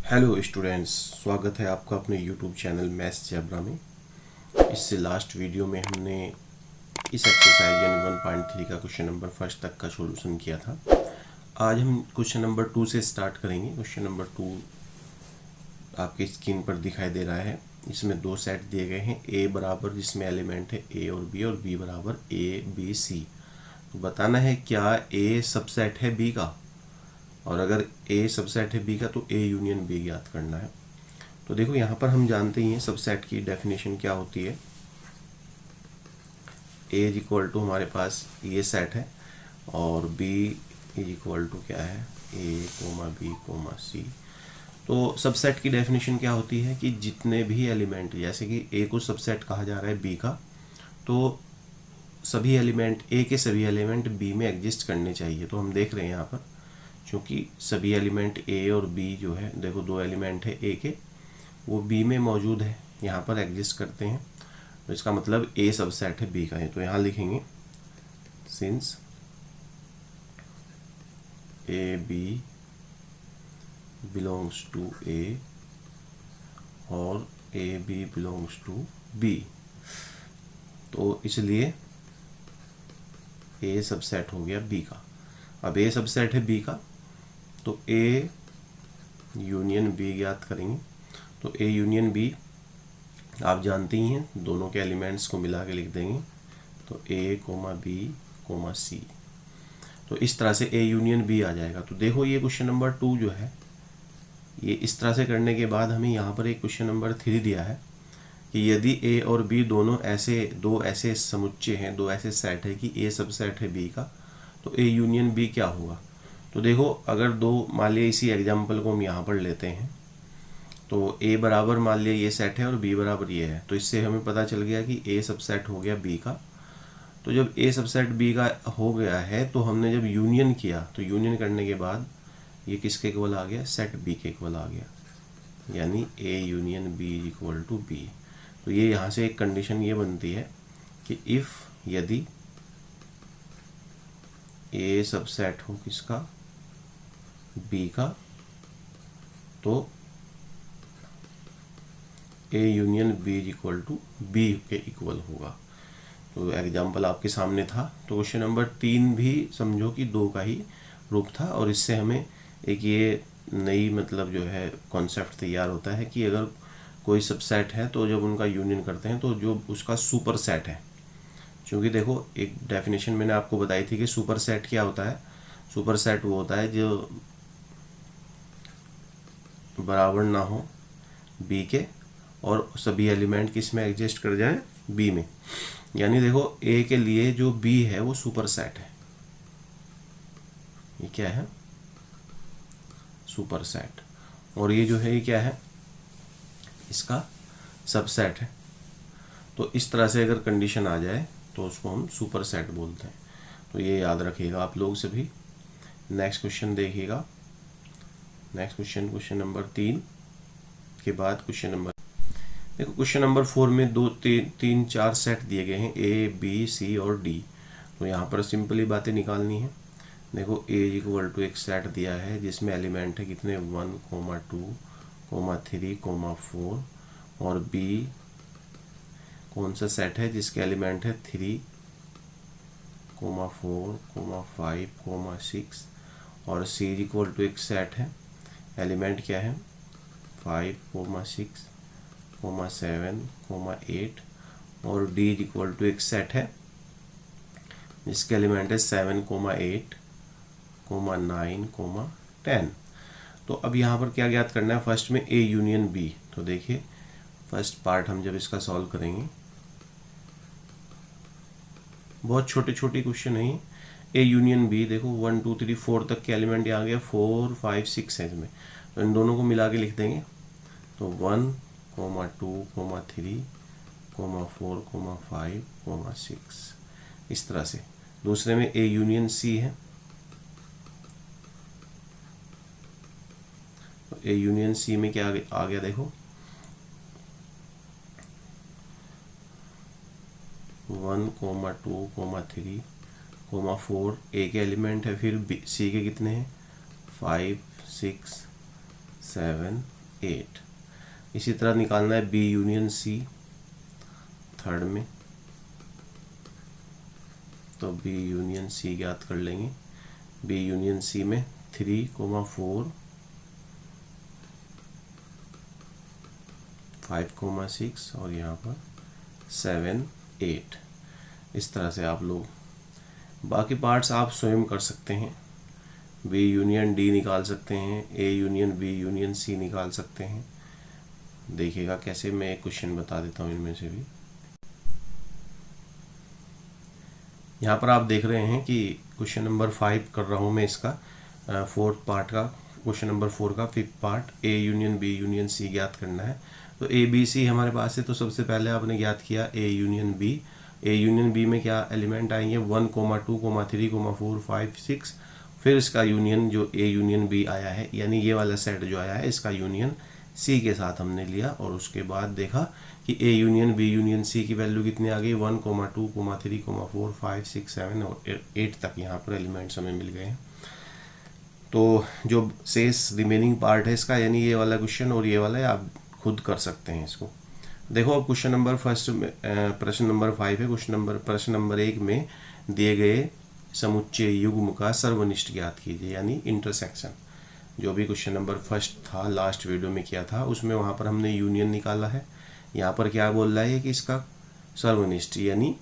Hello students, स्वागत है आपका अपने यूट्यूब चैनल मैथ्स जैबरा में। इससे लास्ट वीडियो में हमने इस एक्सरसाइज यानी 1.3 का क्वेश्चन नंबर फर्स्ट तक का सॉल्यूशन किया था। आज हम क्वेश्चन नंबर 2 से स्टार्ट करेंगे। क्वेश्चन नंबर 2 आपके स्क्रीन पर दिखाई दे रहा है। इसमें दो सेट दिए गए हैं, ए बराबर जिसमें एलिमेंट है ए और बी बराबर ए बी सी। तो बताना है क्या ए सबसेट है बी का, और अगर ए सबसेट है बी का तो ए यूनियन बी ज्ञात करना है। तो देखो यहाँ पर हम जानते ही हैं सबसेट की डेफिनेशन क्या होती है। ए इज इक्वल टू हमारे पास ये सेट है और बी इज इक्वल टू क्या है, ए कोमा बी कोमा सी। तो सबसेट की डेफिनेशन क्या होती है कि जितने भी एलिमेंट, जैसे कि ए को सबसेट कहा जा रहा है बी का, तो सभी एलिमेंट ए के सभी एलिमेंट बी में एग्जिस्ट करने चाहिए। तो हम देख रहे हैं यहाँ पर, क्योंकि सभी एलिमेंट ए और बी जो है, देखो दो एलिमेंट है ए के, वो बी में मौजूद है, यहाँ पर एग्जिस्ट करते हैं। तो इसका मतलब ए सबसेट है बी का है। तो यहाँ लिखेंगे since A B belongs to A और A B belongs to B, तो इसलिए ए सबसेट हो गया बी का। अब ए सबसेट है बी का तो ए यूनियन बी ज्ञात करेंगे। तो ए यूनियन बी आप जानते ही हैं, दोनों के एलिमेंट्स को मिला के लिख देंगे। तो ए कोमा बी कोमा सी, तो इस तरह से ए यूनियन बी आ जाएगा। तो देखो ये क्वेश्चन नंबर 2 जो है, ये इस तरह से करने के बाद हमें यहाँ पर एक क्वेश्चन नंबर 3 दिया है कि यदि ए और बी दोनों दो ऐसे समुच्चय हैं, दो ऐसे सेट है कि ए सबसेट है बी का, तो ए यूनियन बी क्या होगा। तो देखो अगर दो, मान लिया इसी एग्जाम्पल को हम यहाँ पर लेते हैं, तो ए बराबर मान लिया ये सेट है और बी बराबर ये है, तो इससे हमें पता चल गया कि ए सबसेट हो गया बी का। तो जब ए सबसेट बी का हो गया है तो हमने जब यूनियन किया, तो यूनियन करने के बाद ये किसके इक्वल आ गया, सेट बी के इक्वल आ गया, यानी A union B is equal to B. तो ये यहाँ से एक कंडीशन ये बनती है कि इफ़, यदि ए सबसेट हो किसका, बी का, तो A union B is equal to B के इक्वल होगा। तो एग्जाम्पल आपके सामने था। तो क्वेश्चन नंबर 3 भी समझो कि 2 का ही रूप था, और इससे हमें एक ये नई मतलब जो है कॉन्सेप्ट तैयार होता है कि अगर कोई सबसेट है तो जब उनका यूनियन करते हैं तो जो उसका सुपर सेट है, क्योंकि देखो एक डेफिनेशन मैंने आपको बताई थी कि सुपर सेट क्या होता है। सुपर सेट वो होता है जो बराबर ना हो बी के और सभी एलिमेंट किस में एग्जिस्ट कर जाए, बी में। यानी देखो ए के लिए जो बी है वो सुपर सेट है, ये क्या है, सुपर सेट, और ये जो है ये क्या है, इसका सबसेट है। तो इस तरह से अगर कंडीशन आ जाए तो उसको हम सुपर सेट बोलते हैं। तो ये याद रखिएगा आप लोग सभी। नेक्स्ट क्वेश्चन देखिएगा। नेक्स्ट क्वेश्चन, क्वेश्चन नंबर 3 के बाद क्वेश्चन नंबर, देखो क्वेश्चन नंबर 4 में 2 3 4 सेट दिए गए हैं, ए बी सी और डी। तो यहाँ पर सिंपली बातें निकालनी है। देखो ए इक्वल टू एक सेट दिया है जिसमें एलिमेंट है कितने, 1 2 3 4, और बी कौन सा सेट है जिसके एलिमेंट है 3 4 5 6, और सी इक्वल टू एक सेट है, एलिमेंट क्या है 5 6 7 8, और डी इक्वल टू एक सेट है जिसके एलिमेंट है 7 8 9 10। तो अब यहाँ पर क्या ज्ञात करना है, फर्स्ट में ए यूनियन बी। तो देखिए फर्स्ट पार्ट हम जब इसका सॉल्व करेंगे, बहुत छोटे छोटे क्वेश्चन है। ए यूनियन बी, देखो 1 2 3 4 तक के एलिमेंट यहाँ गया, 4 5 6 है इसमें, तो इन दोनों को मिला के लिख देंगे। तो 1 2 3 4 5 6, इस तरह से। दूसरे में ए यूनियन सी है, तो ए यूनियन सी में क्या आ गया, देखो 1 2 3 4, ए के एलिमेंट है, फिर सी के कितने हैं 5 6 7 8। इसी तरह निकालना है बी यूनियन सी थर्ड में, तो बी यूनियन सी ज्ञात कर लेंगे। बी यूनियन सी में 3,4 5,6 और यहाँ पर 7 8। इस तरह से आप लोग बाकी पार्ट्स आप स्वयं कर सकते हैं। बी यूनियन डी निकाल सकते हैं, A union B union C निकाल सकते हैं। देखिएगा कैसे, मैं एक क्वेश्चन बता देता हूँ इनमें से भी। यहाँ पर आप देख रहे हैं कि क्वेश्चन नंबर 5 कर रहा हूँ मैं इसका फोर्थ पार्ट का, क्वेश्चन नंबर 4 का fifth part, A union B union C ज्ञात करना है। तो ए बी सी हमारे पास है, तो सबसे पहले आपने ज्ञात किया A union B. A union B में क्या एलिमेंट आएंगे 1, 2, 3, 4, 5, 6। फिर इसका यूनियन जो ए यूनियन बी आया है, यानी ये वाला सेट जो आया है, इसका यूनियन सी के साथ हमने लिया और उसके बाद देखा कि A union B union C की वैल्यू कितनी आ गई 1, 2, 3, 4, 5, 6, 7 और 8 तक यहाँ पर एलिमेंट्स हमें मिल गए हैं। तो जो शेष रिमेनिंग पार्ट है इसका, यानी ये वाला क्वेश्चन और ये वाला है, आप खुद कर सकते हैं इसको। देखो अब क्वेश्चन नंबर फर्स्ट में प्रश्न नंबर 5 है। प्रश्न नंबर 1 में दिए गए समुच्चय युग्म का सर्वनिष्ठ ज्ञात कीजिए, यानी इंटरसेक्शन। जो भी क्वेश्चन नंबर फर्स्ट था, लास्ट वीडियो में किया था, उसमें वहाँ पर हमने यूनियन निकाला है। यहाँ पर क्या बोल रहा है कि इसका सर्वनिष्ठ यानी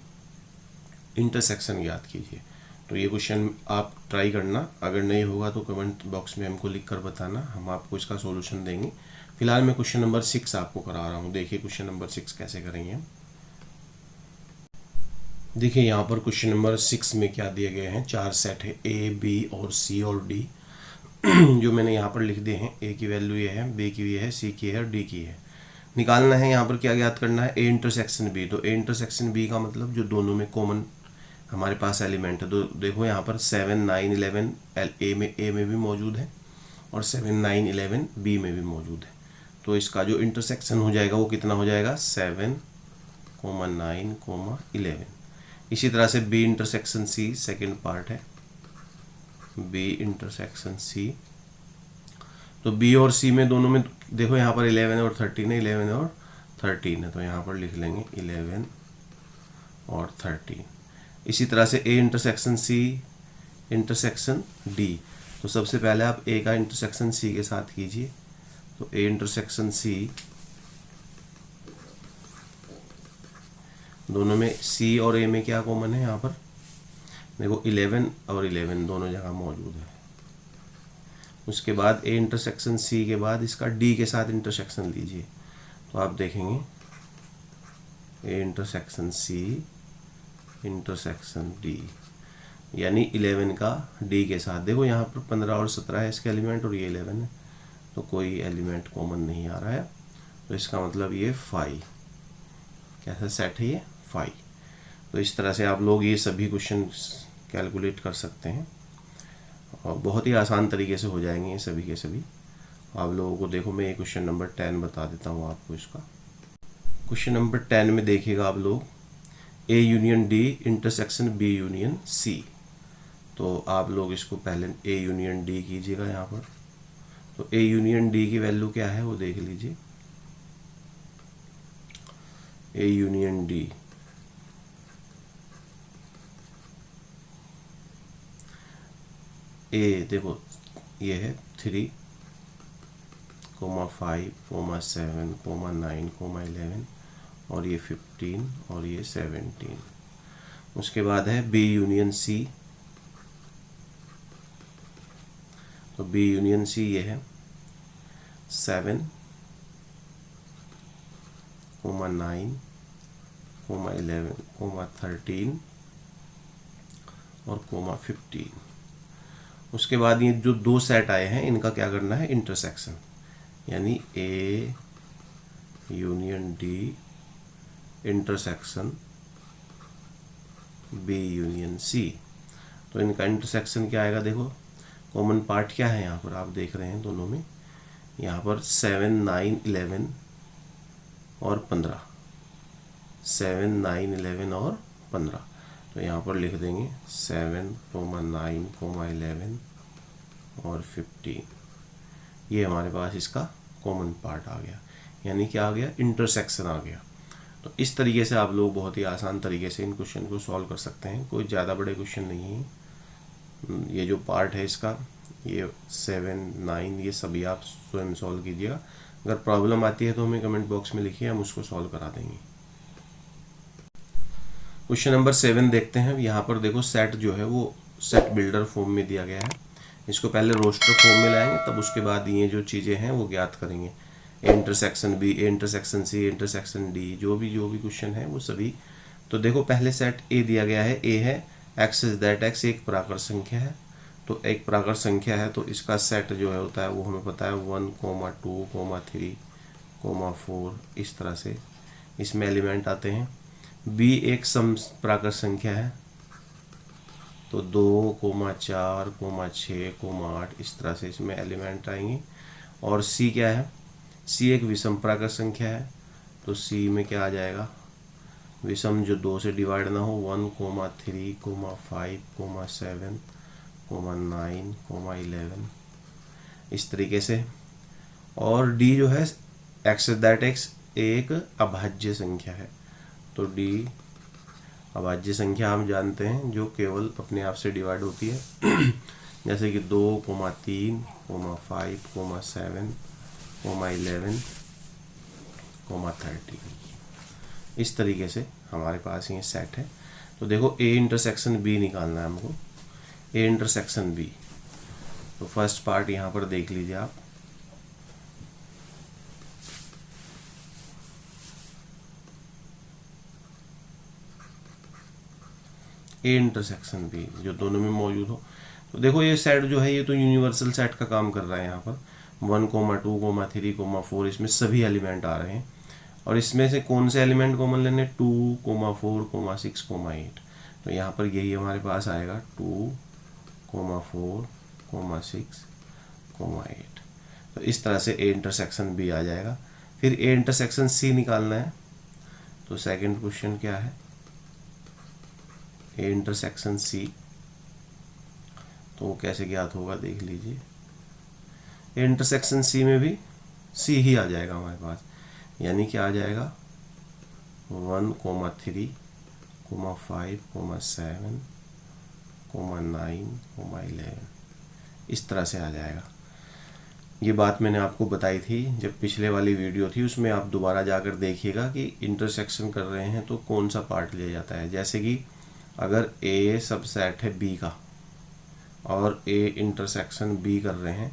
इंटरसेक्शन ज्ञात कीजिए। तो ये क्वेश्चन आप ट्राई करना, अगर नहीं होगा तो कमेंट बॉक्स में हमको लिख कर बताना, हम आपको इसका सॉल्यूशन देंगे। फिलहाल मैं क्वेश्चन नंबर 6 आपको करा रहा हूँ। देखिए क्वेश्चन नंबर 6 कैसे करेंगे। देखिए यहाँ पर क्वेश्चन नंबर 6 में क्या दिए गए हैं, 4 सेट है ए बी और सी और डी जो मैंने यहाँ पर लिख दिए हैं। ए की वैल्यू ये है, बी की ये है, सी की है और डी की है। निकालना है यहाँ पर क्या ज्ञात करना है, ए इंटरसेक्शन बी। तो ए इंटरसेक्शन बी का मतलब जो दोनों में कॉमन हमारे पास एलिमेंट है। तो देखो यहाँ पर 7, 9, 11 ए में भी मौजूद है और 7, 9, 11 बी में भी मौजूद है। तो इसका जो इंटरसेक्शन हो जाएगा वो कितना हो जाएगा 7, 9, 11। इसी तरह से B intersection C second part है, बी इंटरसेक्शन सी। तो बी और सी में दोनों में देखो यहाँ पर 11 और 13 है, 11 और 13 है, तो यहाँ पर लिख लेंगे 11 और 13। इसी तरह से A intersection C intersection D. तो सबसे पहले आप ए का इंटरसेक्शन सी के साथ कीजिए। तो ए इंटरसेक्शन सी, दोनों में सी और ए में क्या कॉमन है, यहाँ पर देखो 11 और 11 दोनों जगह मौजूद है। उसके बाद ए इंटरसेक्शन सी के बाद इसका डी के साथ इंटरसेक्शन लीजिए। तो आप देखेंगे A intersection C intersection D, यानी 11 का डी के साथ। देखो यहाँ पर 15 और 17 है इसके एलिमेंट और ये 11 है, तो कोई एलिमेंट कॉमन नहीं आ रहा है। तो इसका मतलब ये 5 कैसा सेट है, ये 5। तो इस तरह से आप लोग ये सभी क्वेश्चन कैलकुलेट कर सकते हैं और बहुत ही आसान तरीके से हो जाएंगे ये सभी के सभी आप लोगों को। देखो मैं ये क्वेश्चन नंबर 10 बता देता हूँ आपको इसका। क्वेश्चन नंबर 10 में देखिएगा आप लोग, A union D intersection B union C. तो आप लोग इसको पहले ए यूनियन डी कीजिएगा यहाँ पर। तो ए यूनियन डी की वैल्यू क्या है वो देख लीजिए। ए यूनियन डी, ए देखो ये है 3, 5, 7, 9, 11 और ये 15 और ये 17। उसके बाद है बी यूनियन सी। तो बी यूनियन सी ये है 7, 9, 11, 13 और 15। उसके बाद ये जो दो सेट आए हैं इनका क्या करना है, इंटरसेक्शन, यानी A union D intersection B union C. तो इनका इंटरसेक्शन क्या आएगा, देखो कॉमन पार्ट क्या है यहाँ पर आप देख रहे हैं दोनों में, यहाँ पर 7, 9, 11 और 15, 7, 9, 11 और 15। तो यहाँ पर लिख देंगे 7, 9, 11 और 15। ये हमारे पास इसका कॉमन पार्ट आ गया, यानी क्या आ गया, इंटरसेक्शन आ गया। तो इस तरीके से आप लोग बहुत ही आसान तरीके से इन क्वेश्चन को सॉल्व कर सकते हैं, कोई ज़्यादा बड़े क्वेश्चन नहीं है। ये जो पार्ट है इसका, ये 7, 9 ये सभी आप स्वयं सॉल्व कीजिएगा। अगर प्रॉब्लम आती है तो हमें कमेंट बॉक्स में लिखिए, हम उसको सॉल्व करा देंगे। क्वेश्चन नंबर 7 देखते हैं। यहाँ पर देखो सेट जो है वो सेट बिल्डर फॉर्म में दिया गया है। इसको पहले रोस्टर फॉर्म में लाएंगे, तब उसके बाद ये जो चीज़ें हैं वो ज्ञात करेंगे। A intersection B, A intersection C, intersection D, जो भी क्वेश्चन है वो सभी। तो देखो पहले सेट ए दिया गया है, ए है एक्स इज दैट एक्स एक प्राकृत संख्या है। तो एक प्राकृत संख्या है तो इसका सेट जो है होता है वो हमें पता है 1, 2, 3, 4, इस तरह से इसमें एलिमेंट आते हैं। बी एक सम प्राकृत संख्या है तो 2, 4, 6, 8 इस तरह से इसमें एलिमेंट आएंगे। और सी क्या है, सी एक विषम प्राकृत संख्या है तो सी में क्या आ जाएगा, विषम जो 2 से डिवाइड ना हो, 1, 3, 5, 7, 9, 11 इस तरीके से। और डी जो है एक्स दैट एक्स एक अभाज्य संख्या है तो डी अभाज्य संख्या हम जानते हैं जो केवल अपने आप से डिवाइड होती है जैसे कि 2, 3, 5, 7, 11, 30 इस तरीके से हमारे पास ये सेट है। तो देखो ए इंटरसेक्शन बी निकालना है हमको, ए इंटरसेक्शन बी। तो फर्स्ट पार्ट यहाँ पर देख लीजिए आप, ए इंटरसेक्शन बी जो दोनों में मौजूद हो। तो देखो ये सेट जो है ये तो यूनिवर्सल सेट का काम कर रहा है। यहाँ पर 1, 2, 3, 4 इसमें सभी एलिमेंट आ रहे हैं और इसमें से कौन से एलिमेंट कॉमन लेने, 2, 4, 6, 8। तो यहाँ पर यही हमारे पास आएगा 2, 4, 6, 8। तो इस तरह से ए इंटरसेक्शन बी आ जाएगा। फिर ए इंटरसेक्शन सी निकालना है। तो सेकंड क्वेश्चन क्या है, ए इंटरसेक्शन सी। तो वो कैसे ज्ञात होगा देख लीजिए। ए इंटरसेक्शन सी में भी सी ही आ जाएगा हमारे पास, यानी क्या आ जाएगा 1, 3, 5, 7, 9, 11 इस तरह से आ जाएगा। ये बात मैंने आपको बताई थी जब पिछले वाली वीडियो थी, उसमें आप दोबारा जाकर देखिएगा कि इंटरसेक्शन कर रहे हैं तो कौन सा पार्ट लिया जाता है। जैसे कि अगर ए सबसेट है बी का और ए इंटरसेक्शन बी कर रहे हैं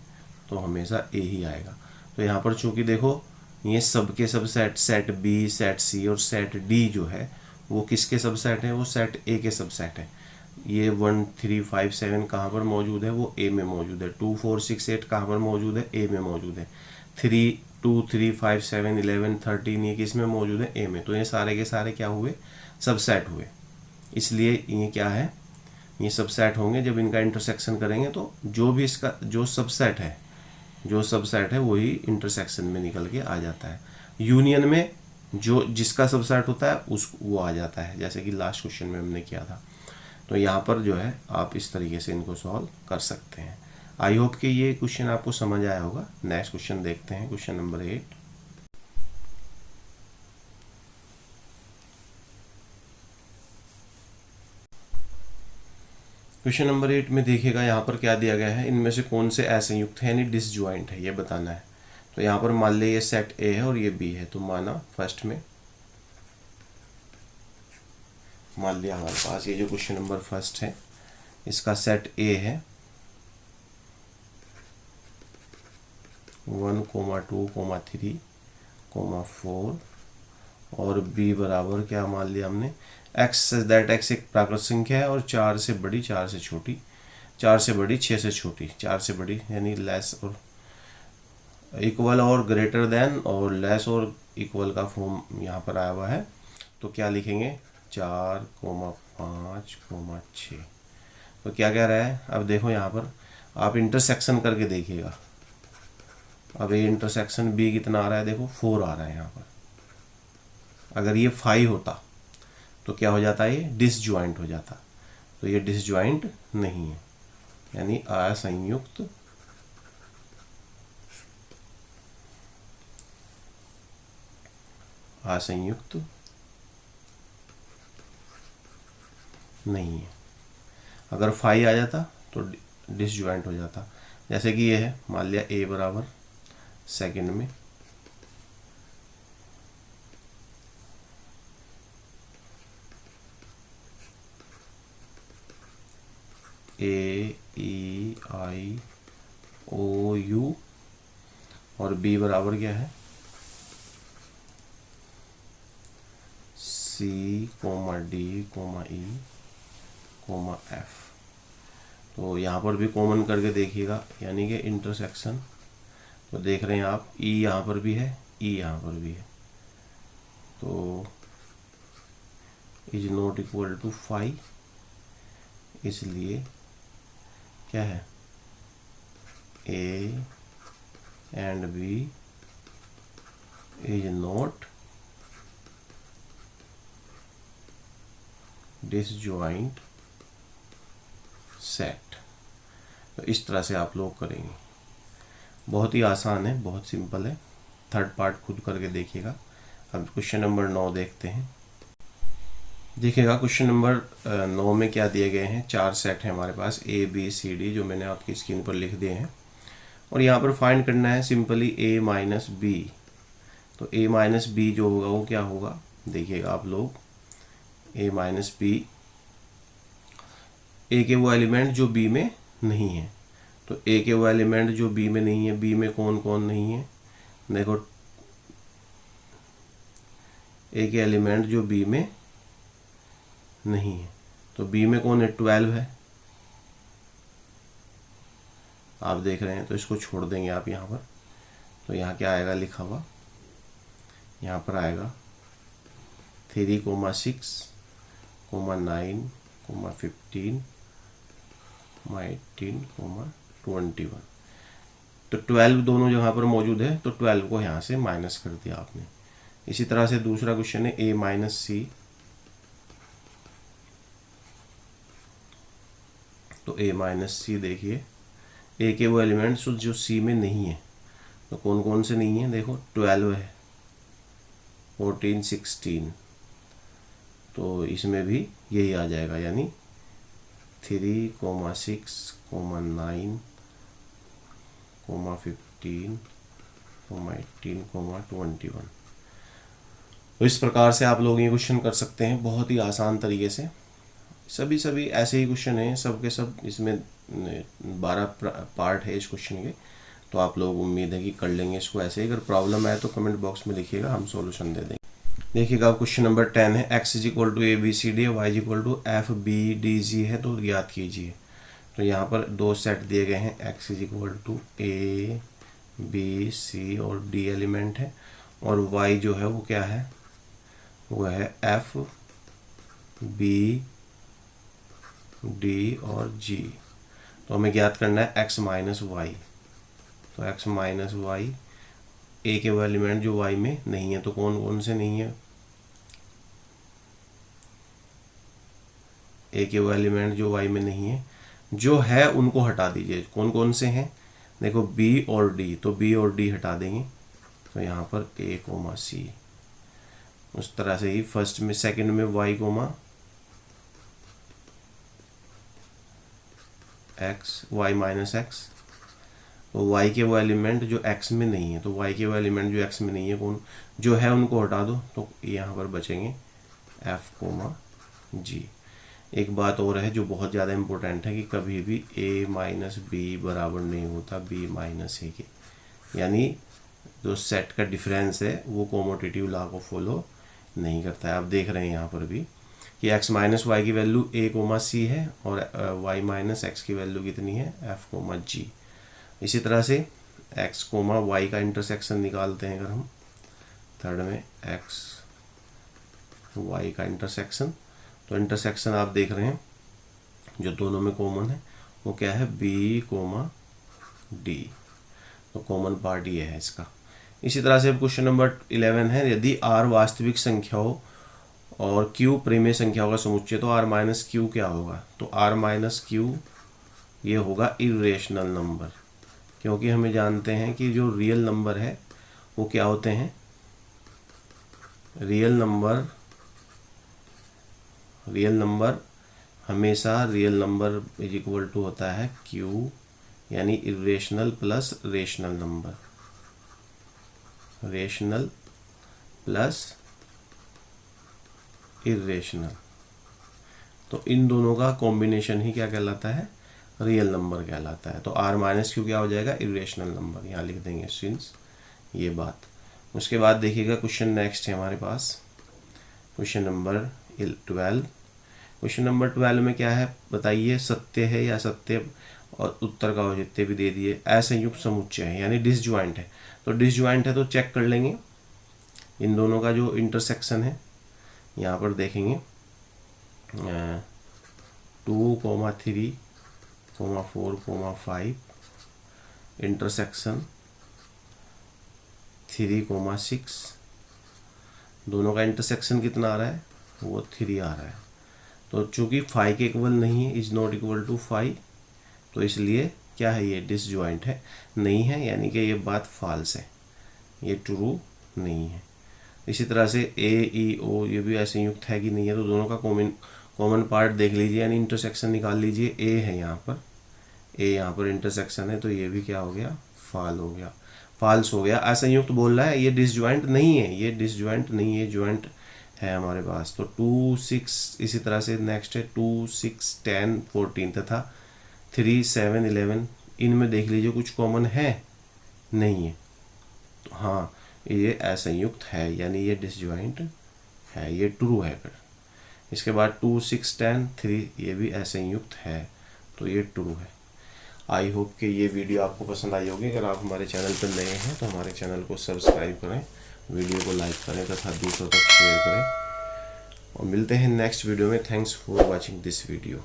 तो हमेशा ए ही आएगा। तो यहाँ पर चूंकि देखो ये सबके सबसेट, सेट बी, सेट सी और सेट डी जो है वो किसके सबसेट है, वो सेट ए के सबसेट है। ये 1, 3, 5, 7 कहाँ पर मौजूद है, वो ए में मौजूद है। 2, 4, 6, 8 कहाँ पर मौजूद है, ए में मौजूद है। 2, 3, 5, 7, 11, 13 ये किस में मौजूद है, ए में। तो ये सारे के सारे क्या हुए, सबसेट हुए। इसलिए ये क्या है, ये सबसेट होंगे। जब इनका इंटरसेक्शन करेंगे तो जो भी इसका जो सबसेट है वही इंटरसेक्शन में निकल के आ जाता है। यूनियन में जो जिसका सबसेट होता है वो आ जाता है, जैसे कि लास्ट क्वेश्चन में हमने किया था। तो यहाँ पर जो है आप इस तरीके से इनको सॉल्व कर सकते हैं। आई होप कि ये क्वेश्चन आपको समझ आया होगा। नेक्स्ट क्वेश्चन देखते हैं, क्वेश्चन नंबर 8। क्वेश्चन नंबर 8 में देखिएगा यहाँ पर क्या दिया गया है, इनमें से कौन से असंयुक्त है यानी डिसजॉइंट है ये बताना है। तो यहाँ पर मान लिया ये सेट ए है और ये बी है। तो माना फर्स्ट में मान लिया हमारे पास ये जो क्वेश्चन नंबर फर्स्ट है इसका सेट ए है 1, 2, 3, 4 और b बराबर क्या मान लिया हमने, x दैट x एक प्राकृत संख्या है और 4 से बड़ी, 4 से छोटी, 4 से बड़ी, 6 से छोटी, 4 से बड़ी यानी लेस और इक्वल और ग्रेटर देन और लेस और इक्वल का फॉर्म यहाँ पर आया हुआ है। तो क्या लिखेंगे 4, 5, 6। तो क्या कह रहा है, अब देखो यहाँ पर आप इंटरसेक्शन करके देखिएगा। अब ये इंटरसेक्शन बी कितना आ रहा है, देखो 4 आ रहा है यहाँ पर। अगर ये 5 होता तो क्या हो जाता है, ये डिसजॉइंट हो जाता। तो ये डिसजॉइंट नहीं है यानी असंयुक्त असंयुक्त नहीं है। अगर फाई आ जाता तो डिसजॉइंट हो जाता। जैसे कि ये है, मान लिया ए बराबर सेकंड में ए ई आई ओ यू और बी बराबर क्या है C comma D comma E comma F. तो यहाँ पर भी कॉमन करके देखिएगा, यानी कि इंटरसेक्शन। तो देख रहे हैं आप, ई यहाँ पर भी है, ई यहाँ पर भी है, तो is not equal to five, इसलिए क्या है A and B is not disjoint set. तो इस तरह से आप लोग करेंगे। बहुत ही आसान है, बहुत सिंपल है। थर्ड पार्ट खुद करके देखिएगा। अब क्वेश्चन नंबर 9 देखते हैं। देखिएगा क्वेश्चन नंबर 9 में क्या दिए गए हैं। 4 सेट है हमारे पास, ए बी सी डी, जो मैंने आपकी स्क्रीन पर लिख दिए हैं। और यहाँ पर फाइंड करना है सिंपली ए माइनस बी। तो ए माइनस बी जो होगा वो क्या होगा, देखिएगा आप लोग। ए माइनस बी, ए के वो एलिमेंट जो बी में नहीं है। तो ए के वो एलिमेंट जो बी में नहीं है, बी में कौन कौन नहीं है, देखो ए के एलिमेंट जो बी में नहीं है, तो बी में कौन है, 12 है, आप देख रहे हैं। तो इसको छोड़ देंगे आप यहाँ पर। तो यहाँ क्या आएगा लिखा हुआ, यहाँ पर आएगा 3, 6, 9, 15, 18, 21। तो 12 दोनों जगह पर मौजूद है, तो 12 को यहाँ से माइनस कर दिया आपने। इसी तरह से दूसरा क्वेश्चन है ए माइनस सी। तो ए माइनस सी देखिए, ए के वो एलिमेंट्स जो सी में नहीं है, तो कौन कौन से नहीं है, देखो 12 है, 14, 16। तो इसमें भी यही आ जाएगा, यानी 3, 6, 9, 15, 18, 21। तो इस प्रकार से आप लोग ये क्वेश्चन कर सकते हैं बहुत ही आसान तरीके से। सभी ऐसे ही क्वेश्चन हैं, सब के सब। इसमें 12 पार्ट है इस क्वेश्चन के। तो आप लोग उम्मीद है कि कर लेंगे इसको ऐसे ही। अगर प्रॉब्लम आए तो कमेंट बॉक्स में लिखिएगा, हम सॉल्यूशन दे देंगे। देखिएगा क्वेश्चन नंबर 10 है, x is equal to A B C D, Y is equal to F B D G है। तो याद कीजिए। तो यहाँ पर 2 सेट दिए गए हैं, x is equal to A B C और डी एलिमेंट है, और y जो है वो क्या है, वो है एफ बी डी और जी। तो हमें ज्ञात करना है x माइनस वाई। तो x माइनस वाई, ए के वो एलिमेंट जो y में नहीं है, तो कौन कौन से नहीं है, ए के वो एलिमेंट जो y में नहीं है, जो है उनको हटा दीजिए। कौन कौन से हैं, देखो b और d। तो b और d हटा देंगे, तो यहाँ पर a कोमा c। उस तरह से ही फर्स्ट में, सेकंड में y comma x, y minus x। तो y के वो एलिमेंट जो x में नहीं है, तो y के वो एलिमेंट जो x में नहीं है, कौन जो है उनको हटा दो। तो यहाँ पर बचेंगे f कोमा g। एक बात और है जो बहुत ज़्यादा इम्पोर्टेंट है, कि कभी भी a माइनस बी बराबर नहीं होता b माइनस ए के। यानी जो सेट का डिफरेंस है वो कोमोटेटिव लॉ को फॉलो नहीं करता है। आप देख रहे हैं यहाँ पर भी कि x माइनस वाई की वैल्यू a कोमा सी है, और y माइनस एक्स की वैल्यू कितनी है, f कोमा g। इसी तरह से x कोमा y का इंटरसेक्शन निकालते हैं अगर हम, थर्ड में x y का इंटरसेक्शन। तो इंटरसेक्शन आप देख रहे हैं जो दोनों में कॉमन है वो क्या है, b कोमा d। तो कॉमन पार्ट ये है इसका। इसी तरह से क्वेश्चन नंबर 11 है, यदि r वास्तविक संख्या हो और q परिमेय संख्याओं का समुच्चय, तो r माइनस q क्या होगा। तो r माइनस q ये होगा इरेशनल नंबर, क्योंकि हमें जानते हैं कि जो रियल नंबर है वो क्या होते हैं, रियल नंबर हमेशा real number is equal to होता है क्यू, यानी irrational plus rational number, rational plus irrational. तो इन दोनों का कॉम्बिनेशन ही क्या कहलाता है, रियल नंबर कहलाता है। तो आर माइनस क्यू क्या हो जाएगा, इरेशनल नंबर, यहाँ लिख देंगे सिंस ये बात। उसके बाद देखिएगा क्वेश्चन नेक्स्ट है हमारे पास, क्वेश्चन नंबर 12। क्वेश्चन नंबर 12 में क्या है बताइए, सत्य है या असत्य, और उत्तर का औचित्य भी दे दिए। असंयुक्त समुच्चय है यानी डिसज्वाइंट है, तो डिसज्वाइंट है तो चेक कर लेंगे इन दोनों का जो इंटरसेक्शन है। यहाँ पर देखेंगे 2,3,4,5 इंटरसेक्शन 3,6, दोनों का इंटरसेक्शन कितना आ रहा है, वो 3 आ रहा है। तो चूंकि 5 के इक्वल नहीं है, इज नॉट इक्वल टू 5, तो इसलिए क्या है, ये डिसज्वाइंट है, नहीं है, यानी कि ये बात फॉल्स है, ये ट्रू नहीं है। इसी तरह से ए ई ओ ये भी ऐसे युक्त है कि नहीं है, तो दोनों का कॉमन पार्ट देख लीजिए, यानी इंटरसेक्शन निकाल लीजिए। ए है यहाँ पर, ए यहाँ पर इंटरसेक्शन है, तो ये भी क्या हो गया, फॉल्स हो गया। असंयुक्त बोल रहा है, ये डिसज्वाइंट नहीं है, ये डिसज्वाइंट नहीं है, ज्वाइंट है हमारे पास। तो 2, 6, इसी तरह से नेक्स्ट है 2, 6, 10, 14 तथा 3, 7, 11, इनमें देख लीजिए कुछ कॉमन है, नहीं है, तो हाँ ये असंयुक्त है, यानी ये डिसज्वाइंट है, ये ट्रू है। फिर इसके बाद 2, 6, 10, 3 ये भी असंयुक्त है, तो ये ट्रू है। आई होप कि ये वीडियो आपको पसंद आई होगी। अगर आप हमारे चैनल पर नए हैं तो हमारे चैनल को सब्सक्राइब करें, वीडियो को लाइक करें तथा दूसरों तक शेयर करें, और मिलते हैं नेक्स्ट वीडियो में। Thanks for watching this video.